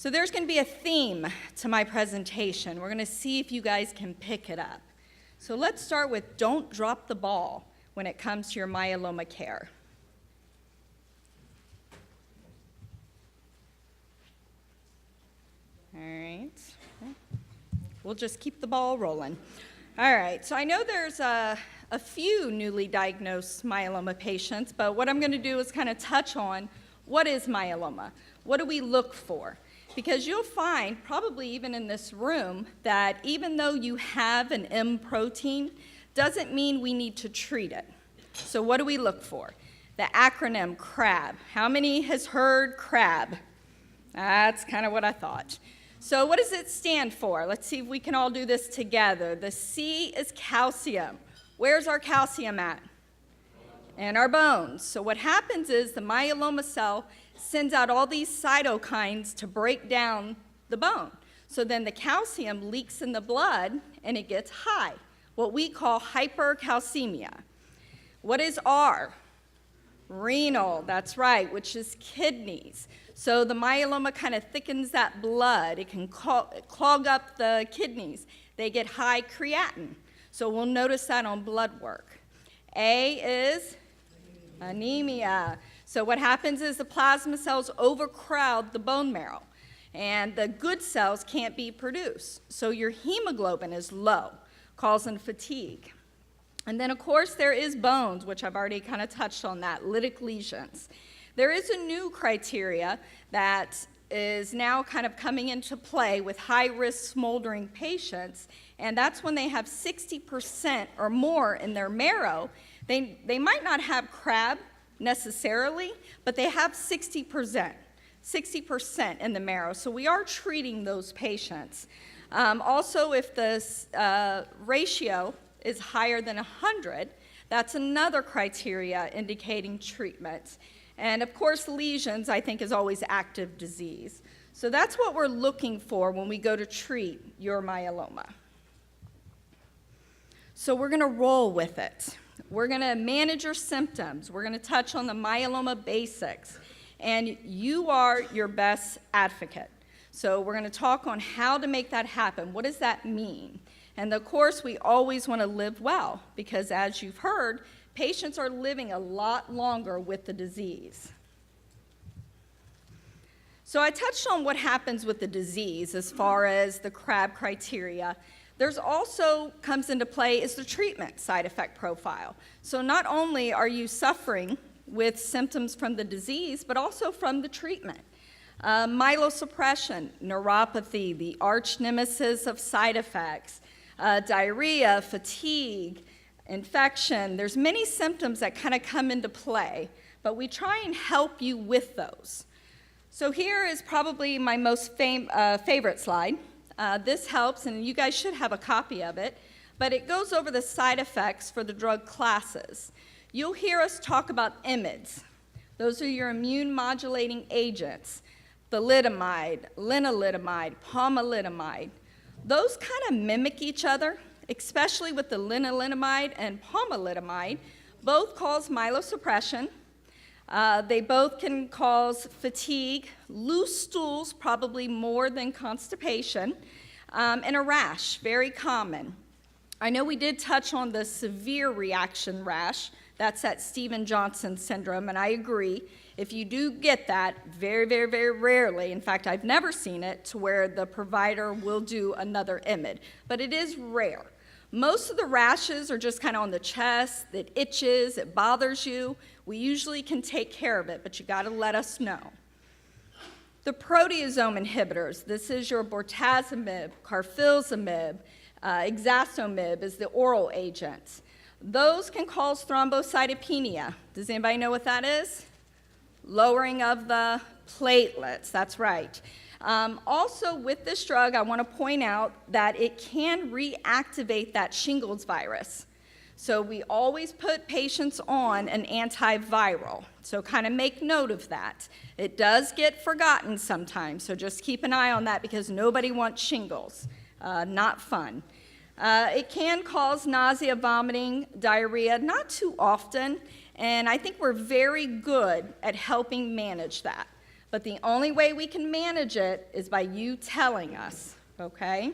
So there's going to be a theme to my presentation. We're going to see if you guys can pick it up. So let's start with don't drop the ball when it comes to your myeloma care. All right. We'll just keep the ball rolling. All right, so I know there's a few newly diagnosed myeloma patients, but what I'm going to do is kind of touch on what is myeloma? What do we look for? Because you'll find, probably even in this room, that even though you have an M protein, doesn't mean we need to treat it. So what do we look for? The acronym CRAB. How many has heard CRAB? That's kind of what I thought. So what does it stand for? Let's see if we can all do this together. The C is calcium. Where's our calcium at? In our bones. So what happens is the myeloma cell sends out all these cytokines to break down the bone. So then the calcium leaks in the blood and it gets high, what we call hypercalcemia. What is R? Renal, that's right, which is kidneys. So the myeloma kind of thickens that blood. It can clog up the kidneys. They get high creatinine. So we'll notice that on blood work. A is anemia. So what happens is the plasma cells overcrowd the bone marrow, and the good cells can't be produced. So your hemoglobin is low, causing fatigue. And then, of course, there is bones, which I've already kind of touched on that, lytic lesions. There is a new criteria that is now kind of coming into play with high-risk smoldering patients, and that's when they have 60% or more in their marrow. They might not have CRAB necessarily, but they have 60% in the marrow. So we are treating those patients. Also, if the ratio is higher than 100, that's another criteria indicating treatment. And of course, lesions, I think, is always active disease. So that's what we're looking for when we go to treat your myeloma. So we're gonna roll with it. We're gonna manage your symptoms. We're gonna touch on the myeloma basics. And you are your best advocate. So we're gonna talk on how to make that happen. What does that mean? And of course, we always wanna live well, because as you've heard, patients are living a lot longer with the disease. So I touched on what happens with the disease as far as the CRAB criteria. There's also comes into play is the treatment side effect profile. So not only are you suffering with symptoms from the disease, but also from the treatment. Myelosuppression, neuropathy, the arch nemesis of side effects, diarrhea, fatigue, infection. There's many symptoms that kind of come into play, but we try and help you with those. So here is probably my most favorite slide. This helps, and you guys should have a copy of it, but it goes over the side effects for the drug classes. You'll hear us talk about IMiDs. Those are your immune modulating agents, thalidomide, lenalidomide, pomalidomide. Those kind of mimic each other, especially with the lenalidomide and pomalidomide. Both cause myelosuppression. They both can cause fatigue, loose stools, probably more than constipation, and a rash, very common. I know we did touch on the severe reaction rash. That's that Stevens-Johnson syndrome, and I agree. If you do get that, very, very, very rarely, in fact, I've never seen it to where the provider will do another IMiD, but it is rare. Most of the rashes are just kind of on the chest, it itches, it bothers you. We usually can take care of it, but you gotta let us know. The proteasome inhibitors, this is your bortezomib, carfilzomib, ixazomib is the oral agents. Those can cause thrombocytopenia. Does anybody know what that is? Lowering of the platelets, that's right. Also, with this drug, I want to point out that it can reactivate that shingles virus. So we always put patients on an antiviral. So kind of make note of that. It does get forgotten sometimes, so just keep an eye on that because nobody wants shingles. Not fun. It can cause nausea, vomiting, diarrhea, not too often, and I think we're very good at helping manage that. but the only way we can manage it is by you telling us, okay?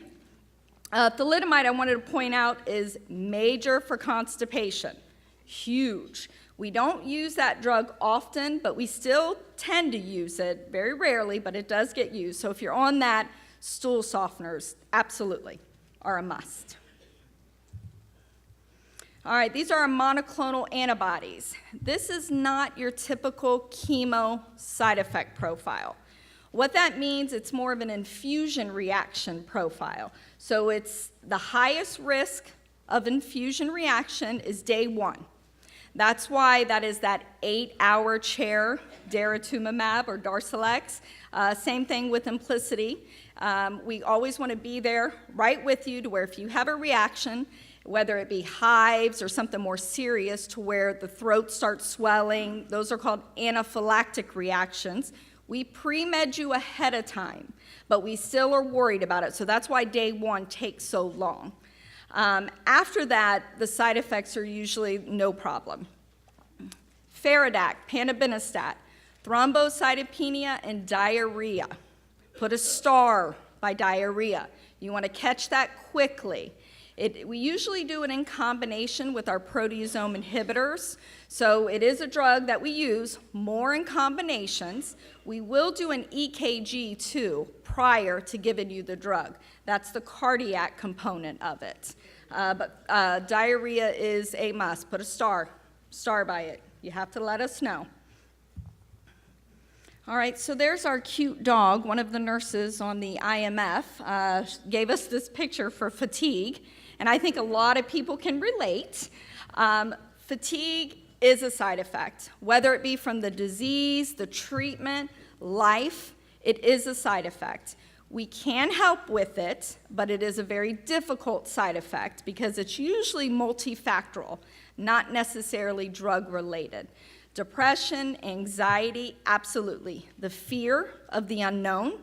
Thalidomide, I wanted to point out, is major for constipation, huge. We don't use that drug often, but we still tend to use it, very rarely, but it does get used. So if you're on that, stool softeners absolutely are a must. All right, these are our monoclonal antibodies. This is not your typical chemo side effect profile. What that means, it's more of an infusion reaction profile. So it's the highest risk of infusion reaction is day 1. That's why that is that 8-hour chair, daratumumab or Darzalex. Same thing with Implicity. We always want to be there right with you to where if you have a reaction, whether it be hives or something more serious to where the throat starts swelling, those are called anaphylactic reactions. We pre-med you ahead of time, but we still are worried about it. So that's why day 1 takes so long. After that, the side effects are usually no problem. Feridac, panobinostat, thrombocytopenia, and diarrhea. Put a star by diarrhea. You want to catch that quickly. We usually do it in combination with our proteasome inhibitors. So it is a drug that we use more in combinations. We will do an EKG too prior to giving you the drug. That's the cardiac component of it. But diarrhea is a must. Put a star by it. You have to let us know. All right, so there's our cute dog. One of the nurses on the IMF gave us this picture for fatigue, and I think a lot of people can relate. Fatigue is a side effect, whether it be from the disease, the treatment, life, it is a side effect. We can help with it, but it is a very difficult side effect because it's usually multifactorial, not necessarily drug-related. Depression, anxiety, absolutely. The fear of the unknown,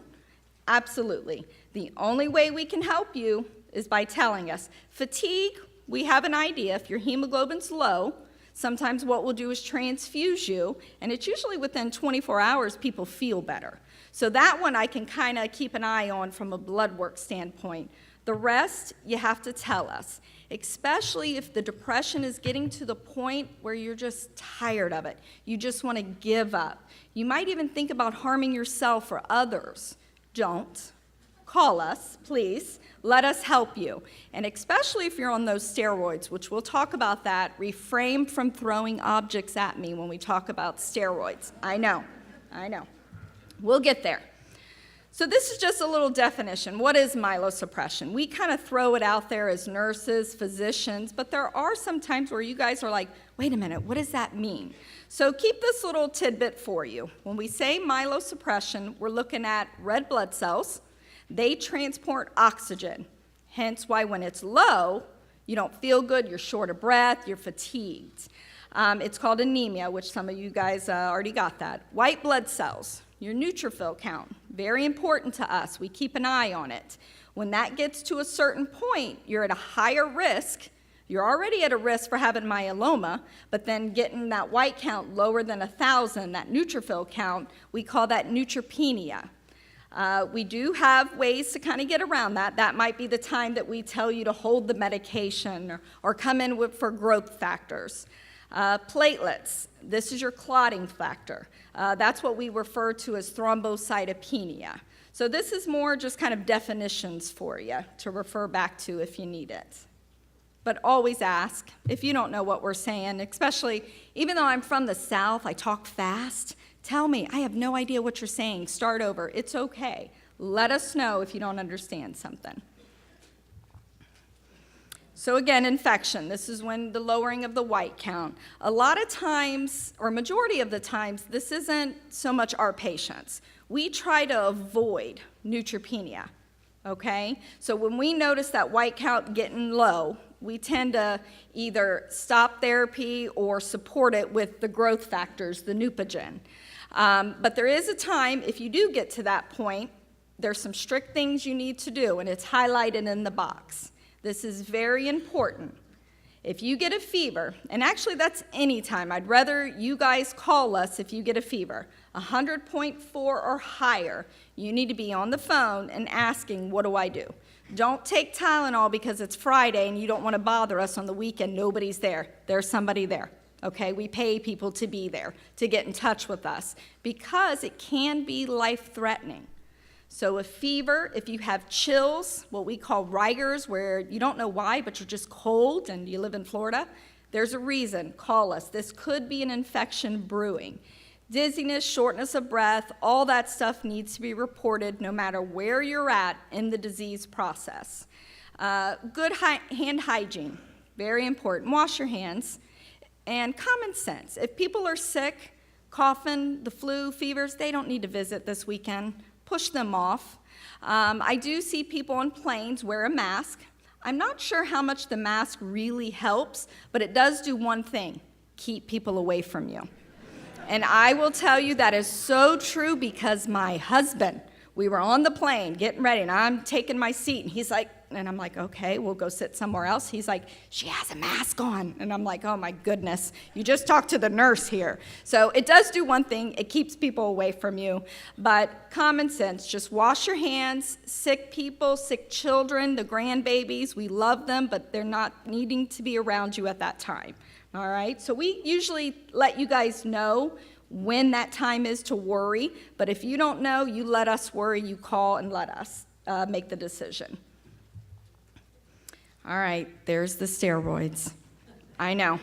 absolutely. The only way we can help you is by telling us. Fatigue, we have an idea. If your hemoglobin's low, sometimes what we'll do is transfuse you, and it's usually within 24 hours people feel better. So that one I can kind of keep an eye on from a blood work standpoint. The rest, you have to tell us, especially if the depression is getting to the point where you're just tired of it. You just want to give up. You might even think about harming yourself or others. Don't. Call us, please. Let us help you. And especially if you're on those steroids, which we'll talk about that, refrain from throwing objects at me when we talk about steroids. I know. We'll get there. So this is just a little definition. What is myelosuppression? We kind of throw it out there as nurses, physicians, but there are some times where you guys are like, wait a minute, what does that mean? So keep this little tidbit for you. When we say myelosuppression, we're looking at red blood cells. They transport oxygen, hence why when it's low, you don't feel good, you're short of breath, you're fatigued. It's called anemia, which some of you guys already got that. White blood cells, your neutrophil count, very important to us. We keep an eye on it. When that gets to a certain point, you're at a higher risk. You're already at a risk for having myeloma, but then getting that white count lower than 1,000, that neutrophil count, we call that neutropenia. We do have ways to kind of get around that. That might be the time that we tell you to hold the medication or come in for growth factors. Platelets, this is your clotting factor. That's what we refer to as thrombocytopenia. So this is more just kind of definitions for you to refer back to if you need it. But always ask if you don't know what we're saying, especially even though I'm from the South, I talk fast. Tell me, I have no idea what you're saying. Start over. It's okay. Let us know if you don't understand something. So again, infection. This is when the lowering of the white count. A lot of times, or majority of the times, this isn't so much our patients. We try to avoid neutropenia, okay? So when we notice that white count getting low, we tend to either stop therapy or support it with the growth factors, the Neupogen. But there is a time, if you do get to that point, there's some strict things you need to do, and it's highlighted in the box. This is very important. If you get a fever, and actually that's any time, I'd rather you guys call us if you get a fever. 100.4 or higher, you need to be on the phone and asking, what do I do? Don't take Tylenol because it's Friday and you don't want to bother us on the weekend. Nobody's there. There's somebody there. Okay, we pay people to be there, to get in touch with us, because it can be life-threatening. So a fever, if you have chills, what we call rigors, where you don't know why, but you're just cold and you live in Florida, there's a reason. Call us. This could be an infection brewing. Dizziness, shortness of breath, all that stuff needs to be reported no matter where you're at in the disease process. Good hand hygiene, very important. Wash your hands. And common sense. If people are sick, coughing, the flu, fevers, they don't need to visit this weekend. Push them off. I do see people on planes wear a mask. I'm not sure how much the mask really helps, but it does do one thing: keep people away from you. And I will tell you that is so true, because my husband, we were on the plane getting ready, and I'm taking my seat, and he's like, and I'm like, okay, we'll go sit somewhere else. He's like, she has a mask on. And I'm like, oh my goodness, you just talked to the nurse here. So it does do one thing: it keeps people away from you. But common sense, just wash your hands. Sick people, sick children, the grandbabies, we love them, but they're not needing to be around you at that time. All right, so we usually let you guys know when that time is to worry, but if you don't know, you let us worry, you call and let us make the decision. All right, there's the steroids. I know,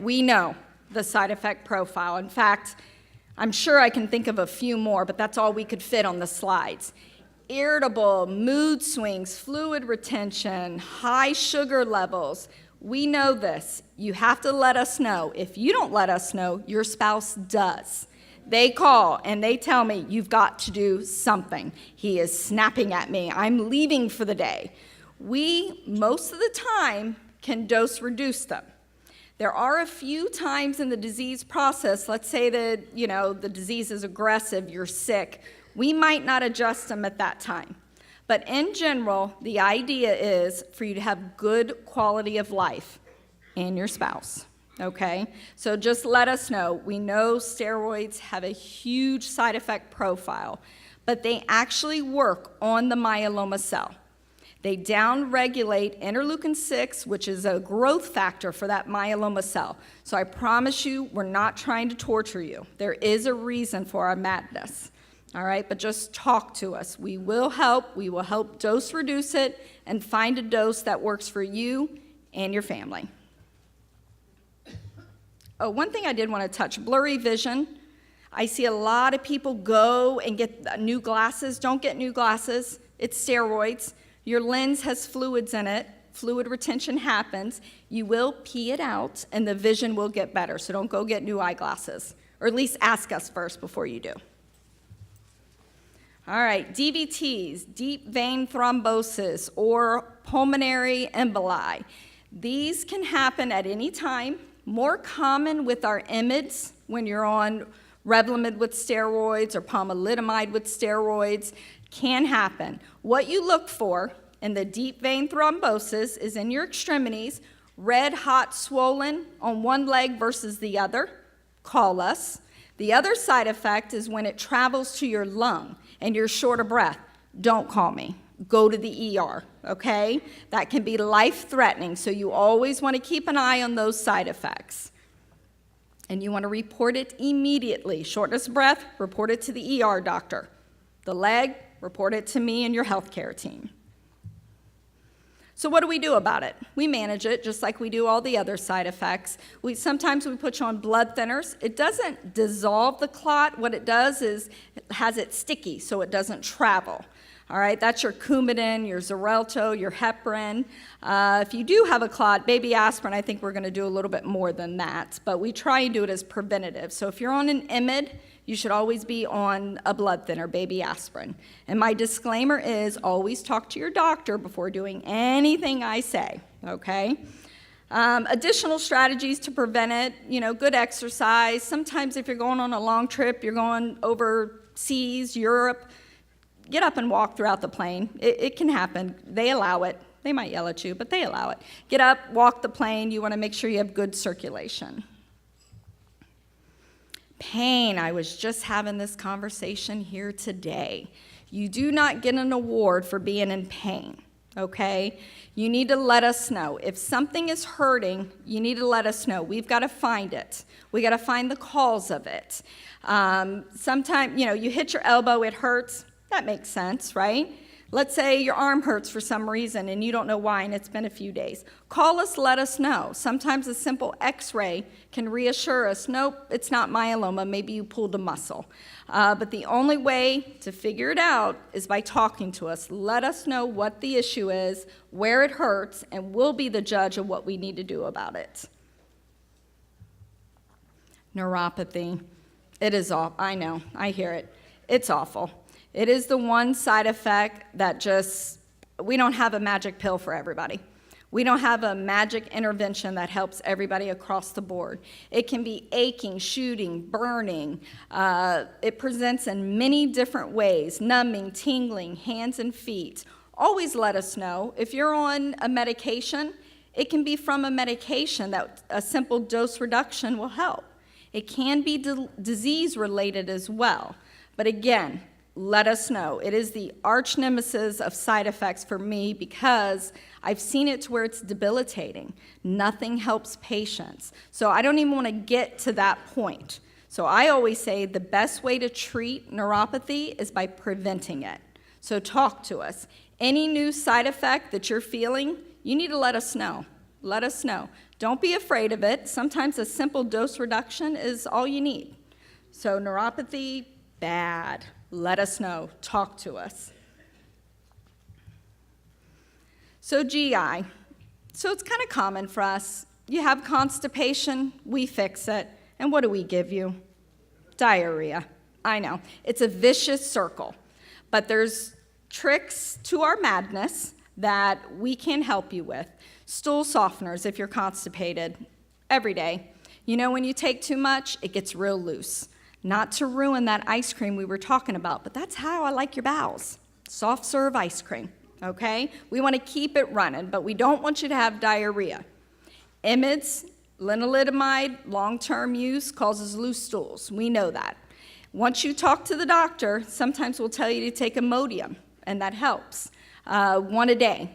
we know the side effect profile. In fact, I'm sure I can think of a few more, but that's all we could fit on the slides. Irritable, mood swings, fluid retention, high sugar levels. We know this. You have to let us know. If you don't let us know, your spouse does. They call and they tell me, you've got to do something. He is snapping at me. I'm leaving for the day. We, most of the time, can dose reduce them. There are a few times in the disease process, let's say that, the disease is aggressive, you're sick, we might not adjust them at that time. But in general, the idea is for you to have good quality of life and your spouse, okay? So just let us know. We know steroids have a huge side effect profile, but they actually work on the myeloma cell. They downregulate interleukin-6, which is a growth factor for that myeloma cell. So I promise you, we're not trying to torture you. There is a reason for our madness, all right? But just talk to us. We will help. We will help dose reduce it and find a dose that works for you and your family. Oh, one thing I did want to touch, blurry vision. I see a lot of people go and get new glasses. Don't get new glasses. It's steroids. Your lens has fluids in it. Fluid retention happens. You will pee it out, and the vision will get better. So don't go get new eyeglasses, or at least ask us first before you do. All right, DVTs, deep vein thrombosis, or pulmonary emboli. These can happen at any time. More common with our IMiDs when you're on Revlimid with steroids or pomalidomide with steroids. Can happen. What you look for in the deep vein thrombosis is in your extremities, red, hot, swollen on one leg versus the other. Call us. The other side effect is when it travels to your lung and you're short of breath. Don't call me. Go to the ER, okay? That can be life-threatening, so you always want to keep an eye on those side effects. And you want to report it immediately. Shortness of breath, report it to the ER doctor. The leg, report it to me and your healthcare team. So what do we do about it? We manage it just like we do all the other side effects. Sometimes we put you on blood thinners. It doesn't dissolve the clot. What it does is it has it sticky so it doesn't travel. All right, that's your Coumadin, your Xarelto, your heparin. If you do have a clot, baby aspirin, I think we're going to do a little bit more than that. But we try and do it as preventative. So if you're on an IMiD, you should always be on a blood thinner, baby aspirin. And my disclaimer is always talk to your doctor before doing anything I say, okay? Additional strategies to prevent it, good exercise. Sometimes if you're going on a long trip, you're going overseas, Europe, get up and walk throughout the plane. It can happen. They allow it. They might yell at you, but they allow it. Get up, walk the plane. You want to make sure you have good circulation. Pain, I was just having this conversation here today. You do not get an award for being in pain, okay? You need to let us know. If something is hurting, you need to let us know. We've got to find it. We got to find the cause of it. Sometimes, you hit your elbow, it hurts. That makes sense, right? Let's say your arm hurts for some reason and you don't know why and it's been a few days. Call us, let us know. Sometimes a simple x-ray can reassure us, nope, it's not myeloma, maybe you pulled a muscle. But the only way to figure it out is by talking to us. Let us know what the issue is, where it hurts, and we'll be the judge of what we need to do about it. Neuropathy. It is awful. I know, I hear it. It's awful. It is the one side effect that we don't have a magic pill for everybody. We don't have a magic intervention that helps everybody across the board. It can be aching, shooting, burning. It presents in many different ways, numbing, tingling, hands and feet. Always let us know. If you're on a medication, it can be from a medication that a simple dose reduction will help. It can be disease-related as well. But again, let us know. It is the arch nemesis of side effects for me because I've seen it to where it's debilitating. Nothing helps patients. So I don't even want to get to that point. So I always say the best way to treat neuropathy is by preventing it. So talk to us. Any new side effect that you're feeling, you need to let us know. Let us know. Don't be afraid of it. Sometimes a simple dose reduction is all you need. So neuropathy, bad. Let us know. Talk to us. So GI. So it's kind of common for us. You have constipation, we fix it. And what do we give you? Diarrhea. I know. It's a vicious circle. But there's tricks to our madness that we can help you with. Stool softeners if you're constipated every day. When you take too much, it gets real loose. Not to ruin that ice cream we were talking about, but that's how I like your bowels. Soft serve ice cream, okay? We want to keep it running, but we don't want you to have diarrhea. IMiDs, lenalidomide, long-term use causes loose stools. We know that. Once you talk to the doctor, sometimes we'll tell you to take Imodium, and that helps. One a day.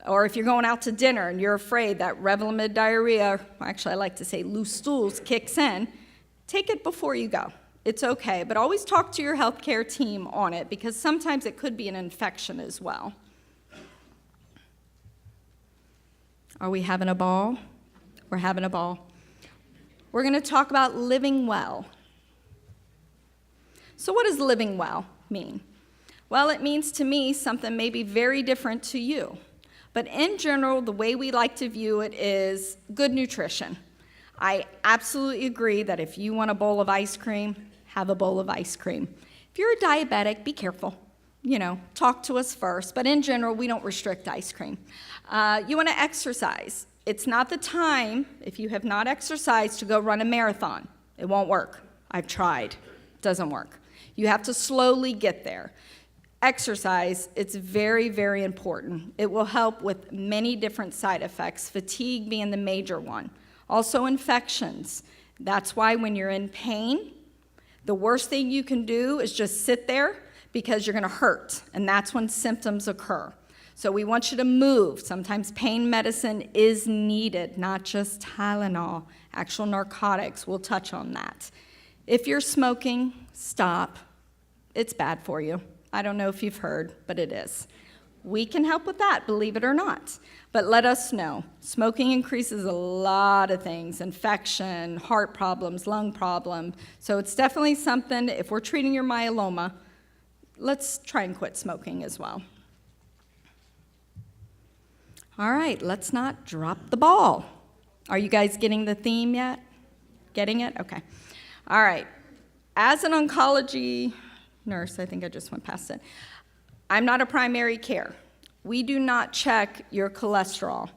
Or if you're going out to dinner and you're afraid that Revlimid diarrhea, actually I like to say loose stools, kicks in, take it before you go. It's okay, but always talk to your healthcare team on it because sometimes it could be an infection as well. Are we having a ball? We're having a ball. We're going to talk about living well. So what does living well mean? Well, it means to me something maybe very different to you. But in general, the way we like to view it is good nutrition. I absolutely agree that if you want a bowl of ice cream, have a bowl of ice cream. If you're a diabetic, be careful. Talk to us first. But in general, we don't restrict ice cream. You want to exercise. It's not the time, if you have not exercised, to go run a marathon. It won't work. I've tried. It doesn't work. You have to slowly get there. Exercise, it's very, very important. It will help with many different side effects, fatigue being the major one. Also infections. That's why when you're in pain, the worst thing you can do is just sit there because you're going to hurt, and that's when symptoms occur. So we want you to move. Sometimes pain medicine is needed, not just Tylenol, actual narcotics. We'll touch on that. If you're smoking, stop. It's bad for you. I don't know if you've heard, but it is. We can help with that, believe it or not. But let us know. Smoking increases a lot of things, infection, heart problems, lung problems. So it's definitely something, if we're treating your myeloma, let's try and quit smoking as well. All right, let's not drop the ball. Are you guys getting the theme yet? Getting it? Okay. All right. As an oncology nurse, I think I just went past it, I'm not a primary care. We do not check your cholesterol.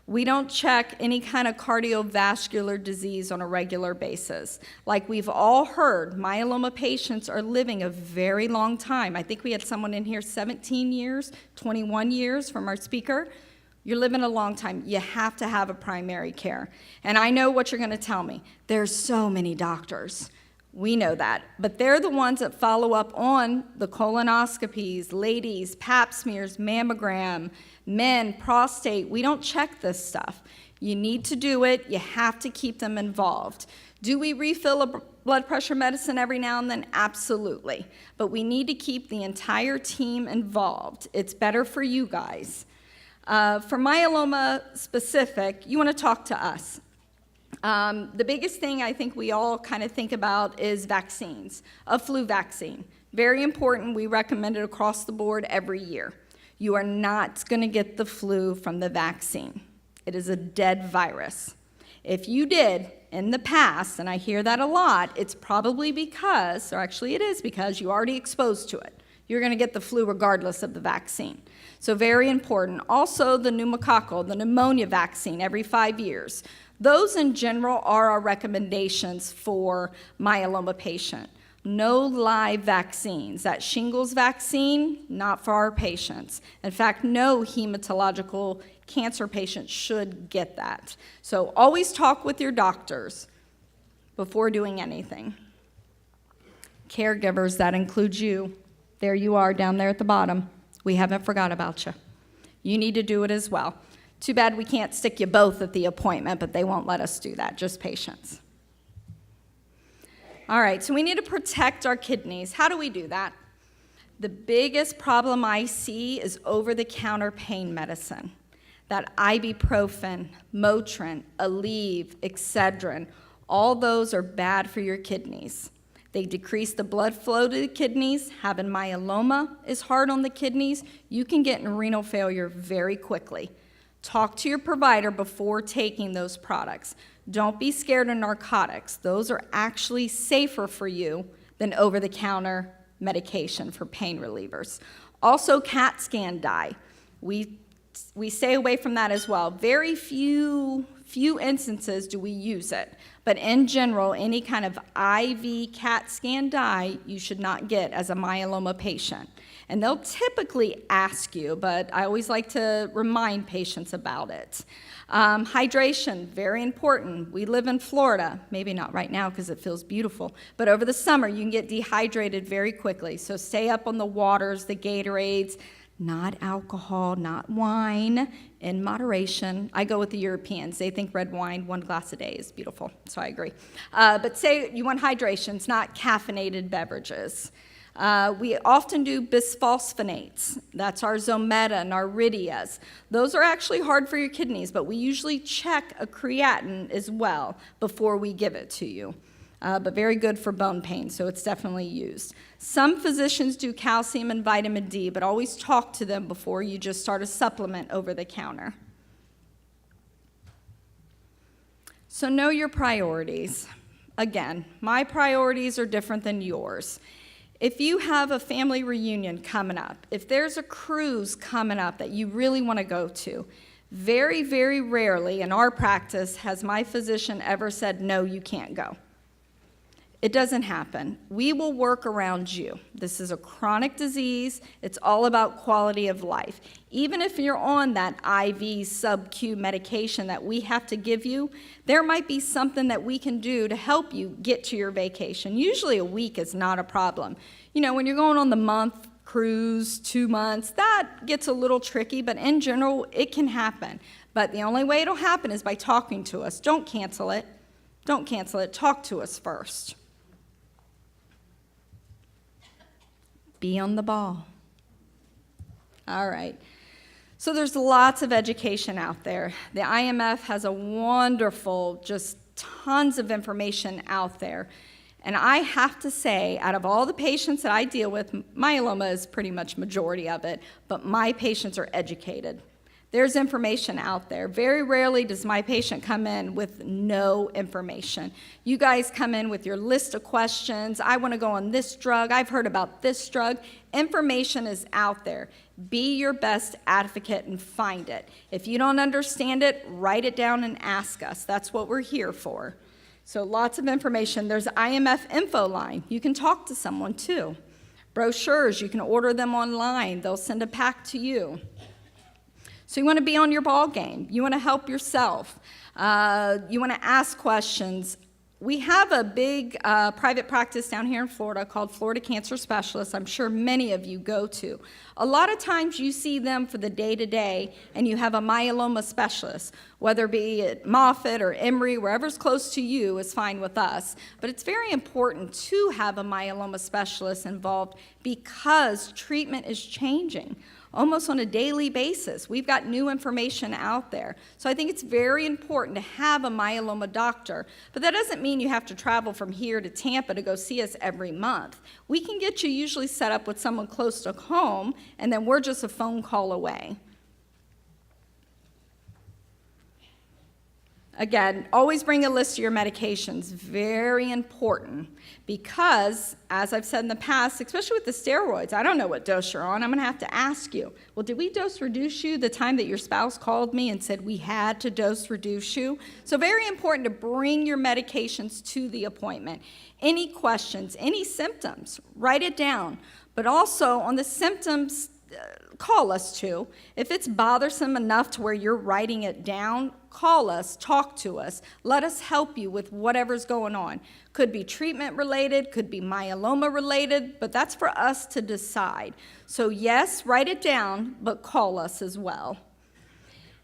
We don't check any kind of cardiovascular disease on a regular basis. Like we've all heard, myeloma patients are living a very long time. I think we had someone in here 17 years, 21 years from our speaker. You're living a long time. You have to have a primary care. And I know what you're going to tell me. There's so many doctors. We know that. But they're the ones that follow up on the colonoscopies, ladies, pap smears, mammogram, men, prostate. We don't check this stuff. You need to do it. You have to keep them involved. Do we refill a blood pressure medicine every now and then? Absolutely. But we need to keep the entire team involved. It's better for you guys. For myeloma specific, you want to talk to us. The biggest thing I think we all kind of think about is vaccines. A flu vaccine. Very important. We recommend it across the board every year. You are not going to get the flu from the vaccine. It is a dead virus. If you did in the past, and I hear that a lot, it's probably because, or actually it is because, you're already exposed to it. You're going to get the flu regardless of the vaccine. So very important. Also, the pneumococcal, the pneumonia vaccine every 5 years. Those in general are our recommendations for myeloma patient. No live vaccines. That shingles vaccine, not for our patients. In fact, no hematological cancer patient should get that. So always talk with your doctors before doing anything. Caregivers, that includes you. There you are down there at the bottom. We haven't forgot about you. You need to do it as well. Too bad we can't stick you both at the appointment, but they won't let us do that, just patients. All right, so we need to protect our kidneys. How do we do that? The biggest problem I see is over-the-counter pain medicine. That ibuprofen, Motrin, Aleve, Excedrin, all those are bad for your kidneys. They decrease the blood flow to the kidneys. Having myeloma is hard on the kidneys. You can get in renal failure very quickly. Talk to your provider before taking those products. Don't be scared of narcotics. Those are actually safer for you than over-the-counter medication for pain relievers. Also, CAT scan dye. We stay away from that as well. Very few instances do we use it. But in general, any kind of IV CAT scan dye you should not get as a myeloma patient. And they'll typically ask you, but I always like to remind patients about it. Hydration, very important. We live in Florida, maybe not right now because it feels beautiful, but over the summer you can get dehydrated very quickly. So stay up on the waters, the Gatorades, not alcohol, not wine, in moderation. I go with the Europeans. They think red wine, 1 glass a day is beautiful, so I agree. But say you want hydration, it's not caffeinated beverages. We often do bisphosphonates. That's our Zometa and our Rydias. Those are actually hard for your kidneys, but we usually check a creatinine as well before we give it to you. But very good for bone pain, so it's definitely used. Some physicians do calcium and vitamin D, but always talk to them before you just start a supplement over the counter. So know your priorities. Again, my priorities are different than yours. If you have a family reunion coming up, if there's a cruise coming up that you really want to go to, very, very rarely in our practice has my physician ever said, no, you can't go. It doesn't happen. We will work around you. This is a chronic disease. It's all about quality of life. Even if you're on that IV sub-Q medication that we have to give you, there might be something that we can do to help you get to your vacation. Usually a week is not a problem. You know, when you're going on the month cruise, 2 months, that gets a little tricky, but in general, it can happen. But the only way it'll happen is by talking to us. Don't cancel it. Don't cancel it. Talk to us first. Be on the ball. All right. So there's lots of education out there. The IMF has a wonderful, just tons of information out there. And I have to say, out of all the patients that I deal with, myeloma is pretty much majority of it, but my patients are educated. There's information out there. Very rarely does my patient come in with no information. You guys come in with your list of questions. I want to go on this drug. I've heard about this drug. Information is out there. Be your best advocate and find it. If you don't understand it, write it down and ask us. That's what we're here for. So lots of information. There's IMF info line. You can talk to someone too. Brochures, you can order them online. They'll send a pack to you. So you want to be on your ball game. You want to help yourself. You want to ask questions. we have a big private practice down here in Florida called Florida Cancer Specialists. I'm sure many of you go to. A lot of times you see them for the day-to-day, and you have a myeloma specialist, whether it be at Moffitt or Emory, wherever's close to you is fine with us. But it's very important to have a myeloma specialist involved because treatment is changing almost on a daily basis. We've got new information out there. So I think it's very important to have a myeloma doctor, but that doesn't mean you have to travel from here to Tampa to go see us every month. We can get you usually set up with someone close to home, and then we're just a phone call away. Again, always bring a list of your medications. Very important, because, as I've said in the past, especially with the steroids, I don't know what dose you're on. I'm going to have to ask you, well, did we dose reduce you the time that your spouse called me and said we had to dose reduce you? So very important to bring your medications to the appointment. Any questions, any symptoms, write it down. But also on the symptoms, call us too. If it's bothersome enough to where you're writing it down, call us, talk to us. Let us help you with whatever's going on. Could be treatment related, could be myeloma related, but that's for us to decide. So yes, write it down, but call us as well.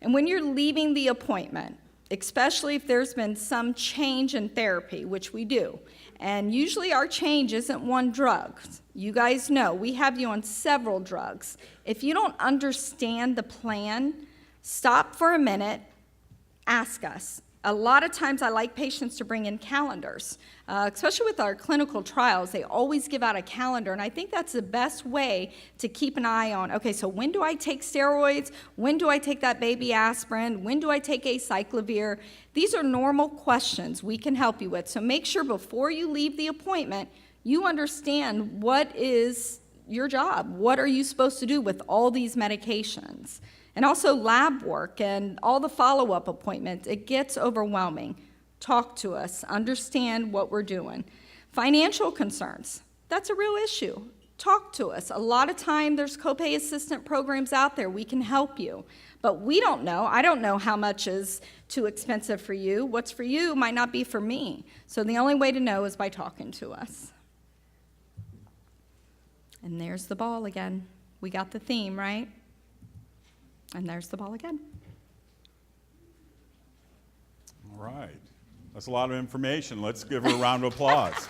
And when you're leaving the appointment, especially if there's been some change in therapy, which we do, and usually our change isn't one drug. You guys know we have you on several drugs. If you don't understand the plan, stop for a minute, ask us. A lot of times I like patients to bring in calendars, especially with our clinical trials. They always give out a calendar, and I think that's the best way to keep an eye on, okay, so when do I take steroids? When do I take that baby aspirin? When do I take acyclovir? These are normal questions we can help you with. So make sure before you leave the appointment, you understand what is your job. What are you supposed to do with all these medications? And also lab work and all the follow-up appointments. It gets overwhelming. Talk to us. Understand what we're doing. Financial concerns. That's a real issue. Talk to us. A lot of time there's copay assistant programs out there. We can help you. But we don't know. I don't know how much is too expensive for you. What's for you might not be for me. So the only way to know is by talking to us. And there's the ball again. We got the theme, right? And there's the ball again. All right. That's a lot of information. Let's give her a round of applause.